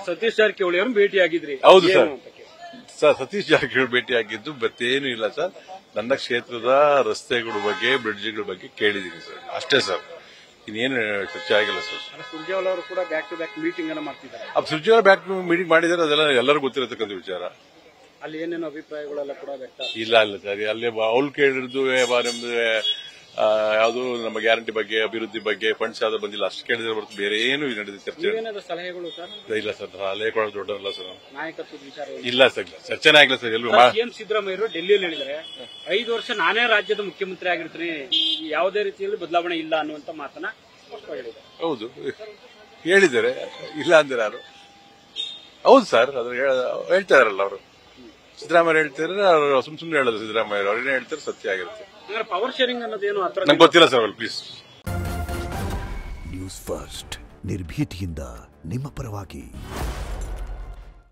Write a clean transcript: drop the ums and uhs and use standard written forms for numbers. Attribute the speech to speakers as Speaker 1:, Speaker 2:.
Speaker 1: ಸತೀಶ್ ಜಾರಕಿಹೊಳಿ ಅವರು ಭೇಟಿಯಾಗಿದ್ರಿ?
Speaker 2: ಹೌದು ಸರ್, ಸತೀಶ್ ಜಾರಕಿಹೊಳಿ ಭೇಟಿಯಾಗಿದ್ದು ಮತ್ತೇನು ಇಲ್ಲ ಸರ್. ನನ್ನ ಕ್ಷೇತ್ರದ ರಸ್ತೆಗಳ ಬಗ್ಗೆ, ಬ್ರಿಡ್ಜ್ಗಳ ಬಗ್ಗೆ ಕೇಳಿದೀನಿ ಸರ್, ಅಷ್ಟೇ ಸರ್. ಇನ್ನೇನು ಚರ್ಚೆ ಆಗಿಲ್ಲ ಸರ್.
Speaker 1: ಸುರ್ಜೇವಾಲಾ ಅವರು ಕೂಡ ಬ್ಯಾಕ್ ಟು ಬ್ಯಾಕ್ ಮೀಟಿಂಗ್ ಅನ್ನು ಮಾಡ್ತಿದ್ದಾರೆ.
Speaker 2: ಸುರ್ಜೇವಾಲಾ ಬ್ಯಾಕ್ ಮೀಟಿಂಗ್ ಮಾಡಿದ್ದಾರೆ, ಅದೆಲ್ಲ ಎಲ್ಲರಿಗೂ ಗೊತ್ತಿರತಕ್ಕಂಥ ವಿಚಾರ.
Speaker 1: ಅಲ್ಲಿ ಏನೇನು ಅಭಿಪ್ರಾಯಗಳೆಲ್ಲ ಕೂಡ ವ್ಯಕ್ತ
Speaker 2: ಇಲ್ಲ ಸರ್. ಅಲ್ಲಿ ಅವ್ರು ಕೇಳಿರೋದು ನಿಮ್ದು ಯಾವುದು ನಮ್ಮ ಗ್ಯಾರಂಟಿ ಬಗ್ಗೆ, ಅಭಿವೃದ್ಧಿ ಬಗ್ಗೆ, ಫಂಡ್ಸ್ ಯಾವ್ದು ಬಂದಿಲ್ಲ ಅಷ್ಟು ಕೇಳಿದ್ರೆ ಹೊರತು ಬೇರೆ ಏನು ನಡೆದ ಚರ್ಚೆ
Speaker 1: ಸಲಹೆಗಳು ಸರ್
Speaker 2: ಇಲ್ಲ ಸರ್. ಸಲಹೆ ಕೊಡೋದು ದೊಡ್ಡವಲ್ಲ ಸರ್.
Speaker 1: ನಾಯಕತ್ವದ ವಿಚಾರ
Speaker 2: ಇಲ್ಲ ಸರ್, ಚರ್ಚೆನೇ ಆಗಿಲ್ಲ ಸರ್. ಎಲ್ಲರೂ
Speaker 1: ಸಿಎಂ ಸಿದ್ದರಾಮಯ್ಯ ಡೆಲ್ಲಿಯಲ್ಲಿ ಹೇಳಿದ್ದಾರೆ 5 ವರ್ಷ ನಾನೇ ರಾಜ್ಯದ ಮುಖ್ಯಮಂತ್ರಿ ಆಗಿರ್ತೀನಿ, ಯಾವುದೇ ರೀತಿಯಲ್ಲಿ ಬದಲಾವಣೆ ಇಲ್ಲ ಅನ್ನುವಂತ ಮಾತನ್ನ ಹೇಳಿದ್ದಾರೆ.
Speaker 2: ಹೌದು ಹೇಳಿದ್ದಾರೆ, ಇಲ್ಲ ಅಂದ್ರೆ ಯಾರು? ಹೌದು ಸರ್, ಅದು ಹೇಳ್ತಾರಲ್ಲ ಅವರು. ಸಿದ್ದರಾಮಯ್ಯ ಹೇಳ್ತಾರೆ, ಅವರು ಸುಮ್ಮನೆ ಹೇಳೋದು. ಸಿದ್ದರಾಮಯ್ಯ ಅವ್ರೇನೇ ಹೇಳ್ತಾರೆ, ಸತ್ಯ ಆಗಿರುತ್ತೆ.
Speaker 1: ಪವರ್ ಶೇರಿಂಗ್ ಅನ್ನೋದೇನು
Speaker 2: ನಂಗೆ ಗೊತ್ತಿಲ್ಲ ಸರ್. ಪ್ಲೀಸ್.
Speaker 3: ನ್ಯೂಸ್ ಫಸ್ಟ್, ನಿರ್ಭೀತಿಯಿಂದ ನಿಮ್ಮ ಪರವಾಗಿ.